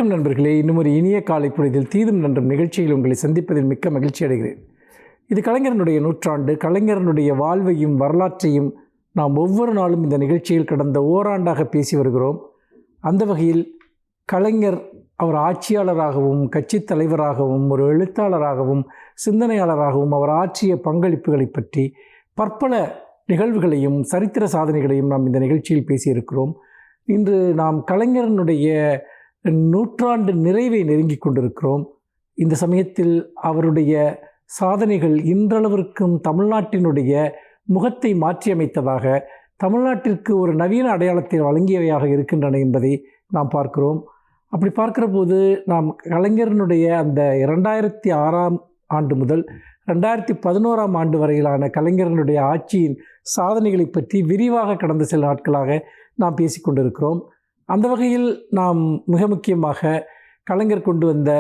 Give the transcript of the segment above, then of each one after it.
வணக்கம் நண்பர்களே. இன்னும் ஒரு இனிய காலை பொழுதில் தீதும் நன்றும் நிகழ்ச்சியில் உங்களை சந்திப்பதில் மிக்க மகிழ்ச்சி அடைகிறேன். இது கலைஞரனுடைய நூற்றாண்டு. கலைஞரனுடைய வாழ்வையும் வரலாற்றையும் நாம் ஒவ்வொரு நாளும் இந்த நிகழ்ச்சியில் கடந்த ஓராண்டாக பேசி வருகிறோம். அந்த வகையில் கலைஞர் அவர் ஆட்சியாளராகவும் கட்சி தலைவராகவும் ஒரு எழுத்தாளராகவும் சிந்தனையாளராகவும் அவர் ஆற்றிய பங்களிப்புகளை பற்றி பற்பல நிகழ்வுகளையும் சரித்திர சாதனைகளையும் நாம் இந்த நிகழ்ச்சியில் பேசியிருக்கிறோம். இன்று நாம் கலைஞரனுடைய நூற்றாண்டு நிறைவை நெருங்கி கொண்டிருக்கிறோம். இந்த சமயத்தில் அவருடைய சாதனைகள் இன்றளவிற்கும் தமிழ்நாட்டினுடைய முகத்தை மாற்றியமைத்ததாக, தமிழ்நாட்டிற்கு ஒரு நவீன அடையாளத்தை வழங்கியவையாக இருக்கின்றன என்பதை நாம் பார்க்கிறோம். அப்படி பார்க்கிற போது நாம் கலைஞரனுடைய அந்த 2006ஆம் ஆண்டு முதல் 2011ஆம் ஆண்டு வரையிலான கலைஞரனுடைய ஆட்சியின் சாதனைகளை பற்றி விரிவாக கடந்த சில நாட்களாக நாம் பேசிக்கொண்டிருக்கிறோம். அந்த வகையில் நாம் மிக முக்கியமாக கலைஞர் கொண்டு வந்த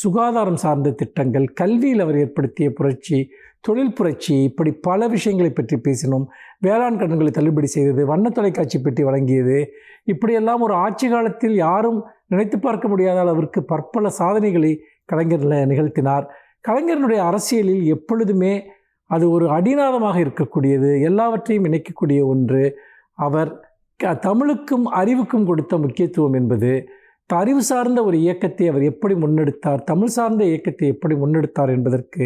சுகாதாரம் சார்ந்த திட்டங்கள், கல்வியில் அவர் ஏற்படுத்திய புரட்சி, தொழில் புரட்சி, இப்படி பல விஷயங்களை பற்றி பேசினோம். வேளாண் கடன்களை தள்ளுபடி செய்தது, வண்ண தொலைக்காட்சி பெட்டி வழங்கியது, இப்படியெல்லாம் ஒரு ஆட்சி காலத்தில் யாரும் நினைத்து பார்க்க முடியாத அளவிற்கு பற்பல சாதனைகளை கலைஞர் நிகழ்த்தினார். கலைஞரனுடைய அரசியலில் எப்பொழுதுமே அது ஒரு அடிநாதமாக இருக்கக்கூடியது, எல்லாவற்றையும் இணைக்கக்கூடிய ஒன்று. அவர் தமிழுக்கும் அறிவுக்கும் கொடுத்த முக்கியத்துவம் என்பது, அறிவு சார்ந்த ஒரு இயக்கத்தை அவர் எப்படி முன்னெடுத்தார், தமிழ் சார்ந்த இயக்கத்தை எப்படி முன்னெடுத்தார் என்பதற்கு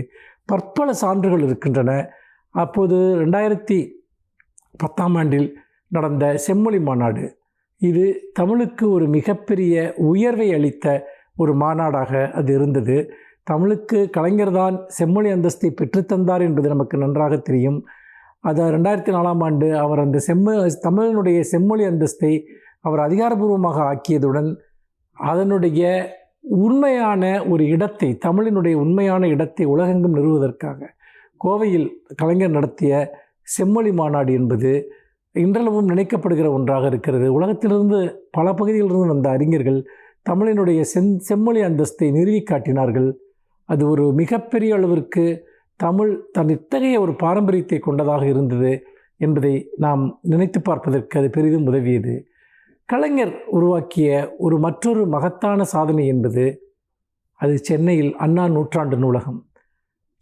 பற்பல சான்றுகள் இருக்கின்றன. அப்போது 2010ஆம் ஆண்டில் நடந்த செம்மொழி மாநாடு, இது தமிழுக்கு ஒரு மிகப்பெரிய உயர்வை அளித்த ஒரு மாநாடாக அது இருந்தது. தமிழுக்கு கலைஞர்தான் செம்மொழி அந்தஸ்தை பெற்றுத்தந்தார் என்பது நமக்கு நன்றாக தெரியும். அது 2004ஆம் ஆண்டு அவர் அந்த தமிழனுடைய செம்மொழி அந்தஸ்தை அவர் அதிகாரபூர்வமாக ஆக்கியதுடன் அதனுடைய உண்மையான ஒரு இடத்தை, தமிழினுடைய உண்மையான இடத்தை உலகெங்கும் நிறுவுவதற்காக கோவையில் கலைஞர் நடத்திய செம்மொழி மாநாடு என்பது இன்றளவும் நினைக்கப்படுகிற ஒன்றாக இருக்கிறது. உலகத்திலிருந்து பல பகுதிகளிலிருந்து வந்த அறிஞர்கள் தமிழினுடைய செம்மொழி அந்தஸ்தை நிறுவி காட்டினார்கள். அது ஒரு மிகப்பெரிய அளவிற்கு தமிழ் தன் இத்தகைய ஒரு பாரம்பரியத்தை கொண்டதாக இருந்தது என்பதை நாம் நினைத்து பார்ப்பதற்கு அது பெரிதும் உதவியது. கலைஞர் உருவாக்கிய ஒரு மற்றொரு மகத்தான சாதனை என்பது அது சென்னையில் அண்ணா நூற்றாண்டு நூலகம்.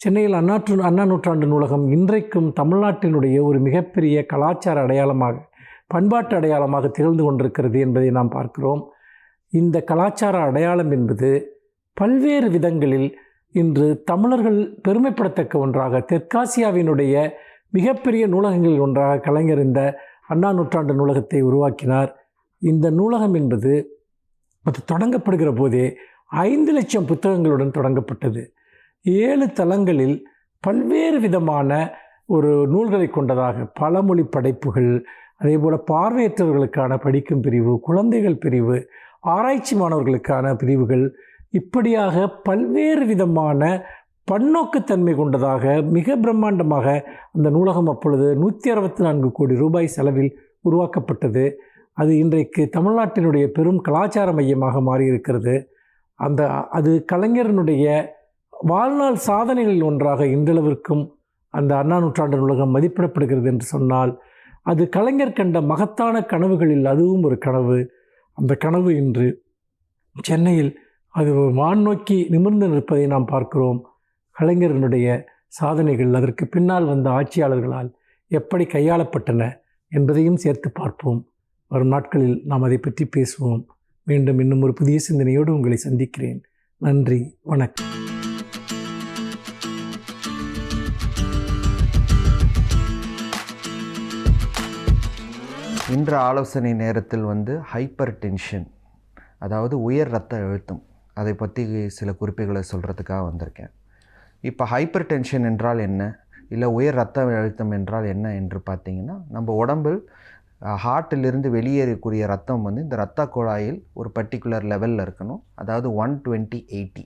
சென்னையில் அண்ணா நூற்றாண்டு நூலகம் இன்றைக்கும் தமிழ்நாட்டினுடைய ஒரு மிகப்பெரிய கலாச்சார அடையாளமாக, பண்பாட்டு அடையாளமாக திகழ்ந்து கொண்டிருக்கிறது என்பதை நாம் பார்க்கிறோம். இந்த கலாச்சார அடையாளம் என்பது பல்வேறு விதங்களில் இன்று தமிழர்கள் பெருமைப்படத்தக்க ஒன்றாக, தெற்காசியாவினுடைய மிகப்பெரிய நூலகங்களில் ஒன்றாக கலைஞர் இந்த அண்ணா நூற்றாண்டு நூலகத்தை உருவாக்கினார். இந்த நூலகம் என்பது அது தொடங்கப்படுகிற போதே 5 லட்சம் புத்தகங்களுடன் தொடங்கப்பட்டது. 7 தளங்களில் பல்வேறு விதமான ஒரு நூல்களை கொண்டதாக, பல மொழி படைப்புகள், அதே போல் பார்வையற்றவர்களுக்கான படிக்கும் பிரிவு, குழந்தைகள் பிரிவு, ஆராய்ச்சி மாணவர்களுக்கான பிரிவுகள், இப்படியாக பல்வேறு விதமான பன்னோக்குத்தன்மை கொண்டதாக மிக பிரம்மாண்டமாக அந்த நூலகம் அப்பொழுது 164 கோடி ரூபாய் செலவில் உருவாக்கப்பட்டது. அது இன்றைக்கு தமிழ்நாட்டினுடைய பெரும் கலாச்சார மையமாக மாறியிருக்கிறது. அது கலைஞரனுடைய வாழ்நாள் சாதனைகளில் ஒன்றாக இன்றளவிற்கும் அந்த அண்ணா நூற்றாண்டு நூலகம் மதிப்பிடப்படுகிறது என்று சொன்னால் அது கலைஞர் கண்ட மகத்தான கனவுகளில் அதுவும் ஒரு கனவு. அந்த கனவு இன்று சென்னையில் அது வான் நோக்கி நிமிர்ந்து நிற்பதை நாம் பார்க்கிறோம். கலைஞரனுடைய சாதனைகள் அதற்கு பின்னால் வந்த ஆட்சியாளர்களால் எப்படி கையாளப்பட்டன என்பதையும் சேர்த்து பார்ப்போம். வரும் நாட்களில் நாம் அதை பற்றி பேசுவோம். மீண்டும் இன்னும் ஒரு புதிய சிந்தனையோடு உங்களை சந்திக்கிறேன். நன்றி, வணக்கம். இன்று ஆலோசனை நேரத்தில் ஹைப்பர் டென்ஷன், அதாவது உயர் இரத்த அழுத்தம், அதை பற்றி சில குறிப்புகளை சொல்கிறதுக்காக வந்திருக்கேன். இப்போ ஹைப்பர் டென்ஷன் என்றால் என்ன, இல்லை உயர் இரத்த அழுத்தம் என்றால் என்ன என்று பார்த்தீங்கன்னா, நம்ம உடம்பில் ஹார்ட்டிலிருந்து வெளியேறக்கூடிய ரத்தம் இந்த இரத்த குழாயில் ஒரு பர்டிகுலர் லெவலில் இருக்கணும். அதாவது 120/80,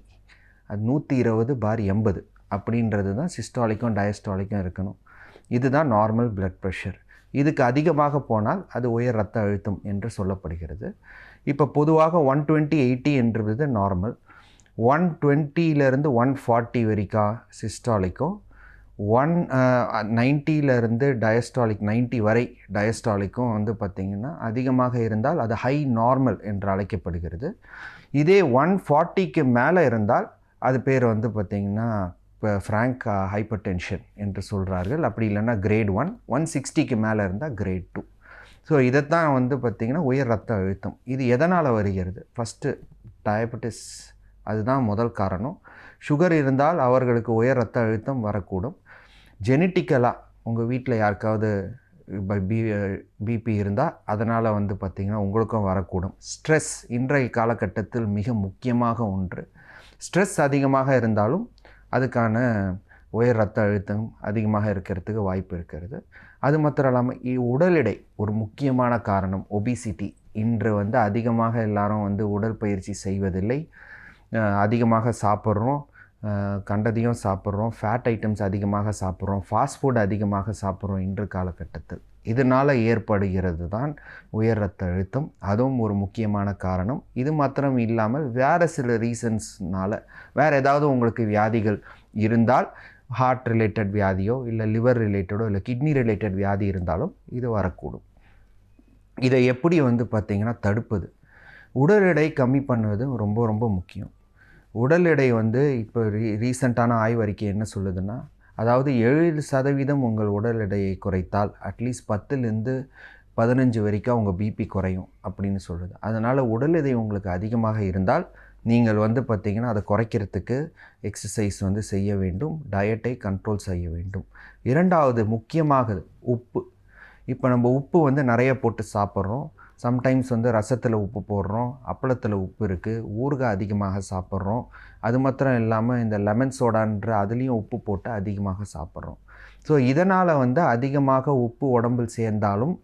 அது 120/80 அப்படின்றது தான் சிஸ்டாலிக்கும் டயஸ்டாலிக்கும் இருக்கணும். இதுதான் நார்மல் பிளட் ப்ரெஷர். இதுக்கு அதிகமாக போனால் அது உயர் இரத்த அழுத்தம் என்று சொல்லப்படுகிறது. இப்போ பொதுவாக 120/80 என்றது நார்மல். 120லேருந்து 140 வரைக்கும் சிஸ்டாலிக்கும், 190லேருந்து டயஸ்டாலிக் 90 வரை டயஸ்டாலிக்கும் பார்த்திங்கன்னா அதிகமாக இருந்தால் அது ஹை நார்மல் என்று அழைக்கப்படுகிறது. இதே 140க்கு மேலே இருந்தால் அது பேர் வந்து பார்த்திங்கன்னா இப்போ ஃப்ராங்க் ஹைப்பர் டென்ஷன் என்று சொல்கிறார்கள். அப்படி இல்லைன்னா கிரேட் 1. 160க்கு மேலே இருந்தால் கிரேட் 2. ஸோ இதைத்தான் வந்து பார்த்திங்கன்னா உயர் ரத்த அழுத்தம். இது எதனால் வருகிறது? ஃபஸ்ட்டு டயபெட்டிஸ், அதுதான் முதல் காரணம். சுகர் இருந்தால் அவர்களுக்கு உயர் ரத்த அழுத்தம் வரக்கூடும். ஜெனட்டிக்கலாக உங்கள் வீட்டில் யாருக்காவது பிபி இருந்தால் அதனால் வந்து பார்த்திங்கன்னா உங்களுக்கும் வரக்கூடும். ஸ்ட்ரெஸ் இன்றைய காலகட்டத்தில் மிக முக்கியமாக ஒன்று. ஸ்ட்ரெஸ் அதிகமாக இருந்தாலும் அதுக்கான உயர் ரத்த அழுத்தம் அதிகமாக இருக்கிறதுக்கு வாய்ப்பு இருக்கிறது. அது மாத்திரம் இல்லாமல் உடல் எடை ஒரு முக்கியமான காரணம். ஒபிசிட்டி இன்று வந்து அதிகமாக எல்லாரும் வந்து உடற்பயிற்சி செய்வதில்லை. அதிகமாக சாப்பிட்றோம், கண்டதையும் சாப்பிட்றோம், ஃபேட் ஐட்டம்ஸ் அதிகமாக சாப்பிட்றோம், ஃபாஸ்ட் ஃபுட் அதிகமாக சாப்பிட்றோம் இன்று காலகட்டத்தில். இதனால் ஏற்படுகிறது தான் உயர் ரத்த அழுத்தம். அதுவும் ஒரு முக்கியமான காரணம். இது மாத்திரம் இல்லாமல் வேறு சில ரீசன்ஸ்னால் வேறு ஏதாவது உங்களுக்கு வியாதிகள் இருந்தால், ஹார்ட் ரிலேட்டட் வியாதியோ இல்லை லிவர் ரிலேட்டடோ இல்லை கிட்னி ரிலேட்டட் வியாதி இருந்தாலும் இது வரக்கூடும். இதை எப்படி வந்து பார்த்திங்கன்னா தடுப்பது? உடல் எடை கம்மி பண்ணுவது ரொம்ப ரொம்ப முக்கியம். உடல் எடை வந்து இப்போ ரீசெண்டான ஆய்வறிக்கை என்ன சொல்லுதுன்னா, அதாவது 7% உங்கள் உடல் எடையை குறைத்தால் அட்லீஸ்ட் 10லேருந்து 15 வரைக்கும் உங்கள் பிபி குறையும் அப்படின்னு சொல்லுது. அதனால் உடல் எடை உங்களுக்கு அதிகமாக இருந்தால் நீங்கள் வந்து பார்த்திங்கன்னா அதை குறைக்கிறதுக்கு எக்ஸசைஸ் வந்து செய்ய வேண்டும், டயட்டை கண்ட்ரோல் செய்ய வேண்டும். இரண்டாவது முக்கியமாக உப்பு. இப்போ நம்ம உப்பு வந்து நிறைய போட்டு சாப்பிட்றோம். சம்டைம்ஸ் வந்து ரசத்தில் உப்பு போடுறோம், அப்பளத்தில் உப்பு இருக்குது, ஊறுகாய் அதிகமாக சாப்பிட்றோம். அது மாத்திரம் இல்லாமல் இந்த லெமன் சோடான்ற அதுலேயும் உப்பு போட்டு அதிகமாக சாப்பிட்றோம். ஸோ இதனால் வந்து அதிகமாக உப்பு உடம்பில் சேர்ந்தாலும்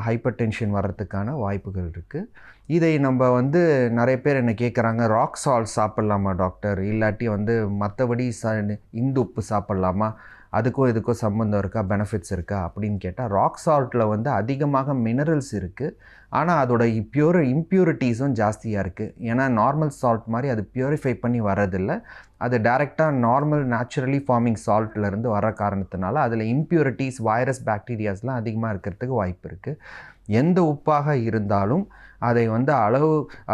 ஹைப்பர் டென்ஷன் வர்றதுக்கான வாய்ப்புகள் இருக்குது. இதை நம்ம வந்து நிறைய பேர் என்ன கேட்குறாங்க, ராக் சால்ட் சாப்பிட்லாமா டாக்டர், இல்லாட்டி வந்து மற்றபடி இந்து உப்பு சாப்பிட்லாமா, அதுக்கும் இதுக்கும் சம்மந்தம் இருக்கா, பெனிஃபிட்ஸ் இருக்கா அப்படின்னு கேட்டால், ராக் சால்ட்டில் வந்து அதிகமாக மினரல்ஸ் இருக்குது. ஆனால் அதோட இம்ப்யூரிட்டிஸும் ஜாஸ்தியாக இருக்குது. ஏன்னா நார்மல் சால்ட் மாதிரி அது பியூரிஃபை பண்ணி வர்றதில்லை. அது டைரெக்டாக நார்மல் நேச்சுரலி ஃபார்மிங் சால்ட்லேருந்து வர காரணத்தினால அதில் இம்ப்யூரிட்டிஸ், வைரஸ், பாக்டீரியாஸ்லாம் அதிகமாக இருக்கிறதுக்கு வாய்ப்பு இருக்குது. எந்த உப்பாக இருந்தாலும் அதை வந்து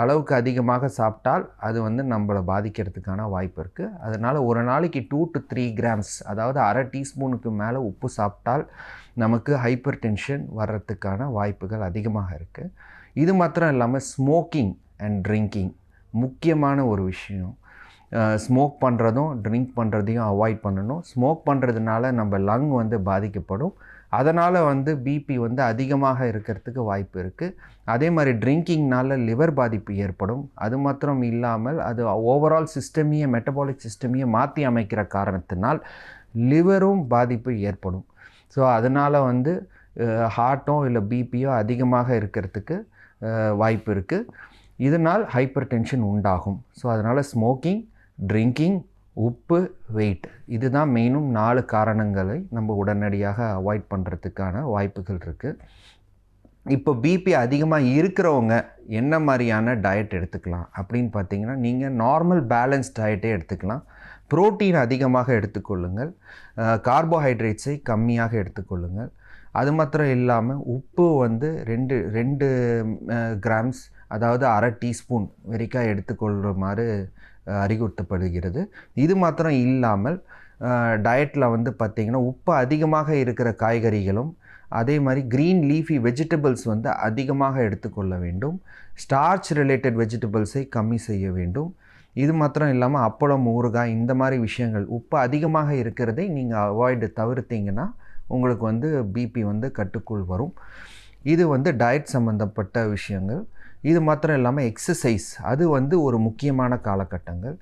அளவுக்கு அதிகமாக சாப்பிட்டால் அது வந்து நம்மளை பாதிக்கிறதுக்கான வாய்ப்பு இருக்குது. அதனால் ஒரு நாளைக்கு 2 to 3 grams, அதாவது அரை டீஸ்பூனுக்கு மேலே உப்பு சாப்பிட்டால் நமக்கு ஹைப்பர் டென்ஷன் வர்றதுக்கான வாய்ப்புகள் அதிகமாக இருக்குது. இது மாத்திரம் இல்லாமல் ஸ்மோக்கிங் அண்ட் ட்ரிங்கிங் முக்கியமான ஒரு விஷயம். ஸ்மோக் பண்ணுறதும் ட்ரிங்க் பண்ணுறதையும் அவாய்ட் பண்ணணும். ஸ்மோக் பண்ணுறதுனால நம்ம லங் வந்து பாதிக்கப்படும். அதனால் வந்து பிபி வந்து அதிகமாக இருக்கிறதுக்கு வாய்ப்பு இருக்குது. அதே மாதிரி ட்ரிங்கிங்னால லிவர் பாதிப்பு ஏற்படும். அது மாத்திரம் இல்லாமல் அது ஓவரால் சிஸ்டமையே, மெட்டபாலிக் சிஸ்டமையே மாற்றி அமைக்கிற காரணத்தினால் லிவரும் பாதிப்பு ஏற்படும். ஸோ அதனால் வந்து ஹார்ட்டோ இல்லை பிபியோ அதிகமாக இருக்கிறதுக்கு வாய்ப்பு இருக்குது. இதனால் ஹைப்பர் டென்ஷன் உண்டாகும். ஸோ அதனால் ஸ்மோக்கிங், ட்ரிங்கிங், உப்பு, வெயிட், இதுதான் மெயினும் 4 காரணங்களை நம்ம உடனடியாக அவாய்ட் பண்ணுறதுக்கான வாய்ப்புகள் இருக்குது. இப்போ பிபி அதிகமாக இருக்கிறவங்க என்ன மாதிரியான டயட் எடுத்துக்கலாம் அப்படின்னு பார்த்தீங்கன்னா, நீங்கள் நார்மல் பேலன்ஸ் டயட்டே எடுத்துக்கலாம். புரோட்டீன் அதிகமாக எடுத்துக்கொள்ளுங்கள், கார்போஹைட்ரேட்ஸை கம்மியாக எடுத்துக்கொள்ளுங்கள். அது மாத்திரம் இல்லாமல் உப்பு வந்து 2 கிராம்ஸ், அதாவது அரை டீஸ்பூன் வரைக்கும் எடுத்துக்கொள்ளுமாறு அறிவுறுத்தப்படுகிறது. இது மாத்திரம் இல்லாமல் டயட்டில் வந்து பார்த்திங்கன்னா உப்பு அதிகமாக இருக்கிற காய்கறிகளும் அதே மாதிரி க்ரீன் லீஃபி வெஜிடபிள்ஸ் வந்து அதிகமாக எடுத்துக்கொள்ள வேண்டும். ஸ்டார்ச் ரிலேட்டட் வெஜிடபிள்ஸை கம்மி செய்ய வேண்டும். இது மாத்திரம் இல்லாமல் அப்பளம், ஊறுகாய், இந்த மாதிரி விஷயங்கள் உப்பு அதிகமாக இருக்கிறதை நீங்கள் தவிர்த்தீங்கன்னா உங்களுக்கு வந்து பிபி வந்து கட்டுக்குள் வரும். இது வந்து டயட் சம்மந்தப்பட்ட விஷயங்கள். இது மாத்திரம் இல்லாமல் எக்ஸசைஸ், அது வந்து ஒரு முக்கியமான காலகட்டங்கள்.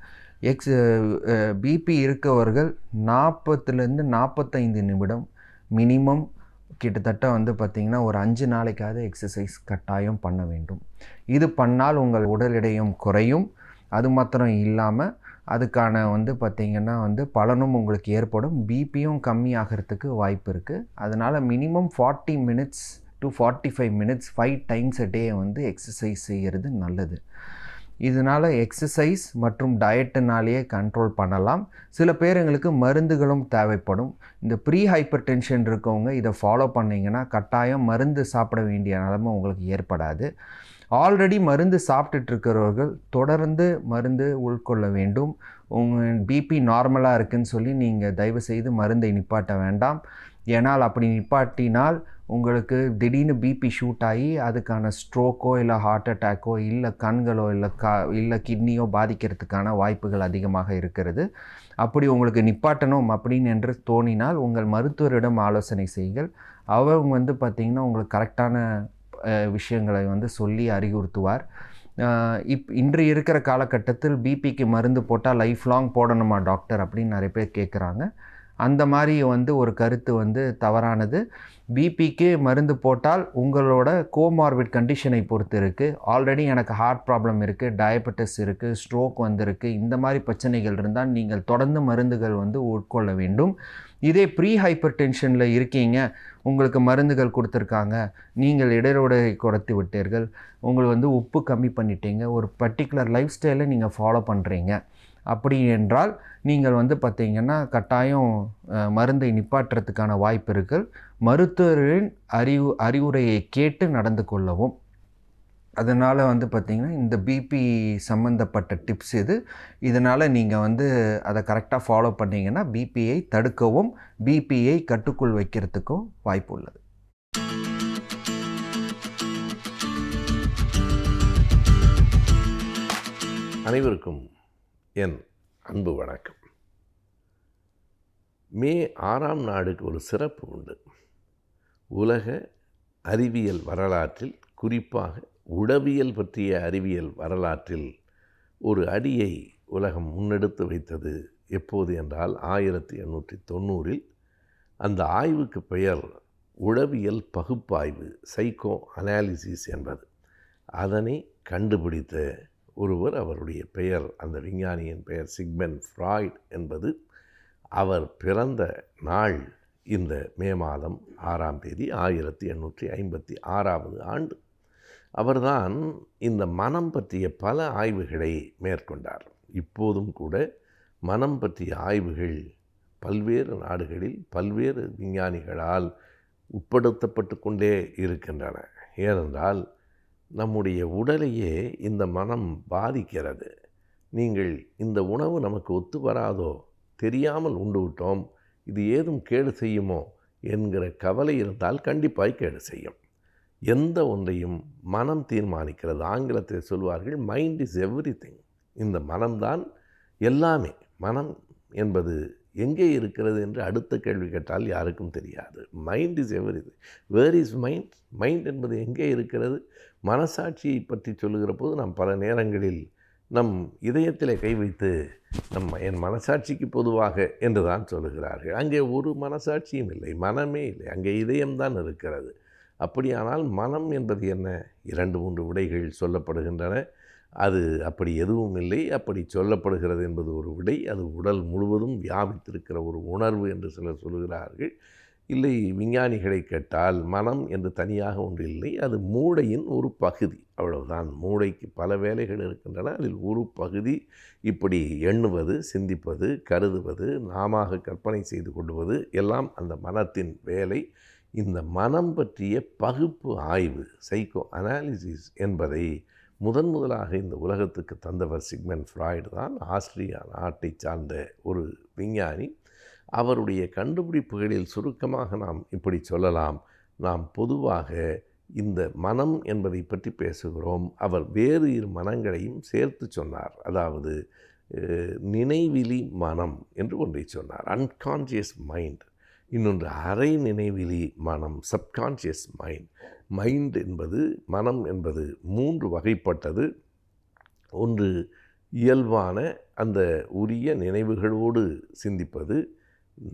பிபி இருக்கவர்கள் 40லேருந்து 45 நிமிடம் மினிமம் கிட்டத்தட்ட வந்து பார்த்திங்கன்னா ஒரு 5 நாளைக்காவது எக்ஸசைஸ் கட்டாயம் பண்ண வேண்டும். இது பண்ணால் உங்கள் உடல் எடையும் குறையும். அது மாத்திரம் இல்லாமல் அதுக்கான வந்து பார்த்திங்கன்னா வந்து பலனும் உங்களுக்கு ஏற்படும். பிபியும் கம்மி ஆகிறதுக்கு வாய்ப்பு இருக்குது. அதனால் minimum 40 minutes to 45 minutes 5 times a day வந்து எக்ஸசைஸ் செய்கிறது நல்லது. இதனால் எக்ஸசைஸ் மற்றும் டயட்டுனாலேயே கண்ட்ரோல் பண்ணலாம். சில பேருங்களுக்கு மருந்துகளும் தேவைப்படும். இந்த ப்ரீ ஹைப்பர் டென்ஷன் இருக்கவங்க இதை ஃபாலோ பண்ணிங்கன்னா கட்டாயம் மருந்து சாப்பிட வேண்டிய நிலைமை உங்களுக்கு ஏற்படாது. ஆல்ரெடி மருந்து சாப்பிட்டுட்டு இருக்கிறவர்கள் தொடர்ந்து மருந்து உட்கொள்ள வேண்டும். உங்கள் பிபி நார்மலாக இருக்குதுன்னு சொல்லி நீங்கள் தயவுசெய்து மருந்தை நிப்பாட்ட வேண்டாம். ஏன்னால் அப்படி நிப்பாட்டினால் உங்களுக்கு திடீர்னு பிபி ஷூட் ஆகி அதுக்கான ஸ்ட்ரோக்கோ இல்லை ஹார்ட் அட்டாக்கோ இல்லை கண்களோ இல்லை கிட்னியோ பாதிக்கிறதுக்கான வாய்ப்புகள் அதிகமாக இருக்கிறது. அப்படி உங்களுக்கு நிப்பாட்டணும் அப்படின்னு என்று தோணினால் உங்கள் மருத்துவரிடம் ஆலோசனை செய்யுங்கள். அவங்க பார்த்திங்கன்னா உங்களுக்கு கரெக்டான விஷயங்களை சொல்லி அறிவுறுத்துவார். இன்று இருக்கிற காலகட்டத்தில் பிபிக்கு மருந்து போட்டால் லைஃப் லாங் போடணுமா டாக்டர் அப்படின்னு நிறைய பேர் கேட்குறாங்க. அந்த மாதிரி ஒரு கருத்து தவறானது. பிபிக்கு மருந்து போட்டால் உங்களோட கோமார்பிட் கண்டிஷனை பொறுத்து இருக்குது. ஆல்ரெடி எனக்கு ஹார்ட் ப்ராப்ளம் இருக்குது, டயபெட்டிஸ் இருக்குது, ஸ்ட்ரோக் வந்திருக்கு, இந்த மாதிரி பிரச்சனைகள் இருந்தால் நீங்கள் தொடர்ந்து மருந்துகள் உட்கொள்ள வேண்டும். இதே ப்ரீ ஹைப்பர் டென்ஷனில் இருக்கீங்க, உங்களுக்கு மருந்துகள் கொடுத்துருக்காங்க, நீங்கள் இடையோடை குறைத்து விட்டீர்கள், உங்களுக்கு உப்பு கம்மி பண்ணிட்டீங்க, ஒரு பர்டிகுலர் லைஃப் ஸ்டைலை நீங்கள் ஃபாலோ பண்ணுறீங்க, அப்படி என்றால் நீங்கள் பார்த்திங்கன்னா கட்டாயம் மருந்தை நிப்பாட்டுறதுக்கான வாய்ப்பு இருக்குது. மருத்துவரின் அறிவுரையை கேட்டு நடந்து கொள்ளவும். அதனால் பார்த்திங்கன்னா இந்த பிபி சம்மந்தப்பட்ட டிப்ஸ் இதனால் நீங்கள் அதை கரெக்டாக ஃபாலோ பண்ணிங்கன்னா பிபியை தடுக்கவும் பிபியை கட்டுக்குள் வைக்கிறதுக்கும் வாய்ப்பு உள்ளது. அனைவருக்கும் என் அன்பு வணக்கம். மே 6ஆம் நாளுக்கு ஒரு சிறப்பு உண்டு. உலக அறிவியல் வரலாற்றில், குறிப்பாக உடவியல் பற்றிய அறிவியல் வரலாற்றில் ஒரு அடியை உலகம் முன்னெடுத்து வைத்தது எப்போது என்றால் 1890. அந்த ஆய்வுக்கு பெயர் உளவியல் பகுப்பாய்வு, சைக்கோ அனாலிசிஸ் என்பது. அதனை கண்டுபிடித்த ஒருவர், அவருடைய பெயர், அந்த விஞ்ஞானியின் பெயர் சிக்மண்ட் ஃப்ராய்ட் என்பது. அவர் பிறந்த நாள் இந்த மே மாதம் 6ஆம் தேதி 1856ஆவது ஆண்டு. அவர்தான் இந்த மனம் பற்றிய பல ஆய்வுகளை மேற்கொண்டார். இப்போதும் கூட மனம் பற்றிய ஆய்வுகள் பல்வேறு நாடுகளில் பல்வேறு விஞ்ஞானிகளால் உட்படுத்தப்பட்டு கொண்டே இருக்கின்றன. ஏனென்றால் நம்முடைய உடலையே இந்த மனம் பாதிக்கிறது. நீங்கள் இந்த உணவு நமக்கு ஒத்து வராதோ, தெரியாமல் உண்டு விட்டோம், இது ஏதும் கேடு செய்யுமோ என்கிற கவலை இருந்தால் கண்டிப்பாய் கேடு செய்யும். எந்த ஒன்றையும் மனம் தீர்மானிக்கிறது. ஆங்கிலத்தில் சொல்வார்கள் மைண்ட் இஸ் எவ்ரிதிங். இந்த மனம்தான் எல்லாமே. மனம் என்பது எங்கே இருக்கிறது என்று அடுத்த கேள்வி கேட்டால் யாருக்கும் தெரியாது. Mind is everything. Where is mind? Mind என்பது எங்கே இருக்கிறது? மனசாட்சியை பற்றி சொல்லுகிற போது நாம் பல நேரங்களில் நம் இதயத்தில் கை வைத்து என் மனசாட்சிக்கு பொதுவாக என்று தான் சொல்லுகிறார்கள். அங்கே ஒரு மனசாட்சியும் இல்லை, மனமே இல்லை, அங்கே இதயம்தான் இருக்கிறது. அப்படியானால் மனம் என்பது என்ன? 2-3 விடைகள் சொல்லப்படுகின்றன. அது அப்படி எதுவும் இல்லை. அப்படி சொல்லப்படுகிறது என்பது ஒரு விடை. அது உடல் முழுவதும் வியாபித்திருக்கிற ஒரு உணர்வு என்று சிலர் சொல்கிறார்கள். இல்லை, விஞ்ஞானிகளை கேட்டால் மனம் என்று தனியாக ஒன்று இல்லை, அது மூளையின் ஒரு பகுதி, அவ்வளவுதான். மூளைக்கு பல வேலைகள் இருக்கின்றன. அதில் ஒரு பகுதி இப்படி எண்ணுவது, சிந்திப்பது, கருதுவது, நாம கற்பனை செய்து கொள்வது எல்லாம் அந்த மனத்தின் வேலை. இந்த மனம் பற்றிய பகுப்பு ஆய்வு, சைக்கோ அனாலிசிஸ் என்பதை முதலாக இந்த உலகத்துக்கு தந்தவர் சிக்மண்ட் ஃப்ராய்டு தான். ஆஸ்திரியா நாட்டை சார்ந்த ஒரு விஞ்ஞானி. அவருடைய கண்டுபிடிப்புகளில் சுருக்கமாக நாம் இப்படி சொல்லலாம். நாம் பொதுவாக இந்த மனம் என்பதை பற்றி பேசுகிறோம். அவர் வேறு 2 மனங்களையும் சேர்த்து சொன்னார். அதாவது நினைவிலி மனம் என்று ஒன்றை சொன்னார், அன்கான்ஷியஸ் மைண்ட். இன்னொன்று அரை நினைவிலி மனம், சப்கான்ஷியஸ் மைண்ட். மைண்ட் என்பது, மனம் என்பது 3 வகைப்பட்டது. ஒன்று இயல்பான அந்த உரிய நினைவுகளோடு சிந்திப்பது,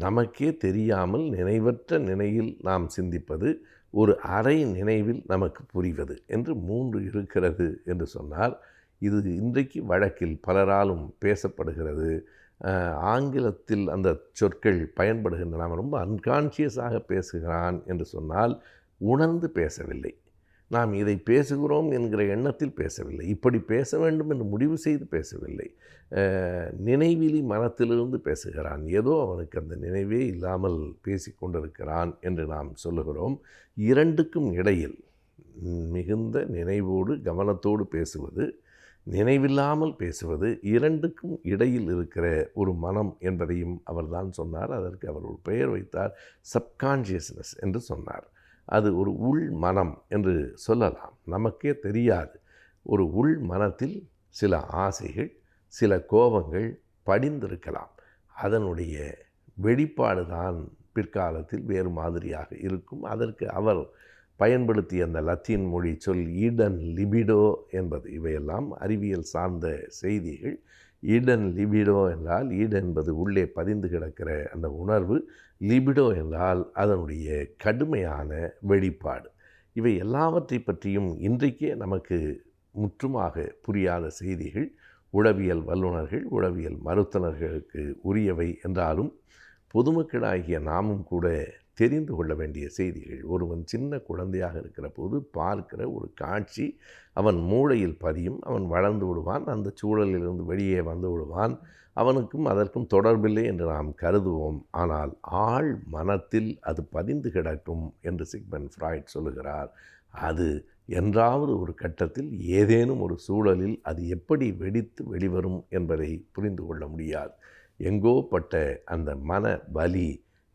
நமக்கே தெரியாமல் நினைவற்ற நிலையில் நாம் சிந்திப்பது, ஒரு அரை நினைவில் நமக்கு புரிவது என்று 3 இருக்கிறது என்று சொன்னார். இது இன்றைக்கு வழக்கில் பலராலும் பேசப்படுகிறது. ஆங்கிலத்தில் அந்த சொற்கள் பயன்படுகின்றன. நாம் ரொம்ப அன்கான்ஷியஸாக பேசுகிறான் என்று சொன்னால் உணர்ந்து பேசவில்லை. நாம் இதை பேசுகிறோம் என்கிற எண்ணத்தில் பேசவில்லை. இப்படி பேச வேண்டும் என்று முடிவு செய்து பேசவில்லை. நினைவிலி மனத்திலிருந்து பேசுகிறான். ஏதோ அவனுக்கு அந்த நினைவே இல்லாமல் பேசி கொண்டிருக்கிறான் என்று நாம் சொல்லுகிறோம். 2க்கும் இடையில் மிகுந்த நினைவோடு கவனத்தோடு பேசுவது, நினைவில்லாமல் பேசுவது, இரண்டுக்கும் இடையில் இருக்கிற ஒரு மனம் என்பதையும் அவர்தான் சொன்னார். அதற்கு அவர் ஒரு பெயர் வைத்தார், சப்கான்ஷியஸ்னஸ் என்று சொன்னார். அது ஒரு உள் மனம் என்று சொல்லலாம். நமக்கே தெரியாது. ஒரு உள் மனத்தில் சில ஆசைகள், சில கோபங்கள் படிந்திருக்கலாம். அதனுடைய வெளிப்பாடு தான் பிற்காலத்தில் வேறு மாதிரியாக இருக்கும். அதற்கு அவர் பயன்படுத்திய அந்த லத்தீன் மொழி சொல் ஈடன் லிபிடோ என்பது. இவையெல்லாம் அறிவியல் சார்ந்த செய்திகள். ஈடன் லிபிடோ என்றால், ஈடு என்பது உள்ளே பதிந்து கிடக்கிற அந்த உணர்வு, லிபிடோ என்றால் அதனுடைய கடுமையான வெளிப்பாடு. இவை எல்லாவற்றை பற்றியும் இன்றைக்கே நமக்கு முற்றுமாக புரியாத செய்திகள். உளவியல் வல்லுநர்கள், உளவியல் மருத்துவர்களுக்கு உரியவை என்றாலும் பொதுமக்களாகிய நாமும் கூட தெரிந்து கொள்ள வேண்டிய செய்திகள். ஒருவன் சின்ன குழந்தையாக இருக்கிற போது பார்க்கிற ஒரு காட்சி அவன் மூளையில் பதியும். அவன் வளர்ந்து விடுவான், அந்த சூழலிலிருந்து வெளியே வந்து விடுவான். அவனுக்கும் அதற்கும் தொடர்பில்லை என்று நாம் கருதுவோம். ஆனால் ஆழ் மனத்தில் அது பதிந்து கிடக்கும் என்று சிக்மண்ட் ஃப்ராய்ட் சொல்லுகிறார். அது என்றாவது ஒரு கட்டத்தில் ஏதேனும் ஒரு சூழலில் அது எப்படி வெடித்து வெளிவரும் என்பதை புரிந்து கொள்ள முடியாது. எங்கோ பட்ட அந்த மன வலி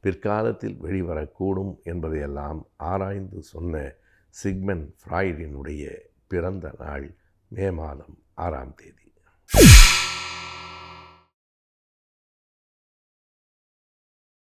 பிற்காலத்தில் வெளிவரக்கூடும் என்பதையெல்லாம் ஆராய்ந்து சொன்ன சிக்மண்ட் ஃப்ராய்டினுடைய பிறந்த நாள் மே மாதம் 6ஆம் தேதி.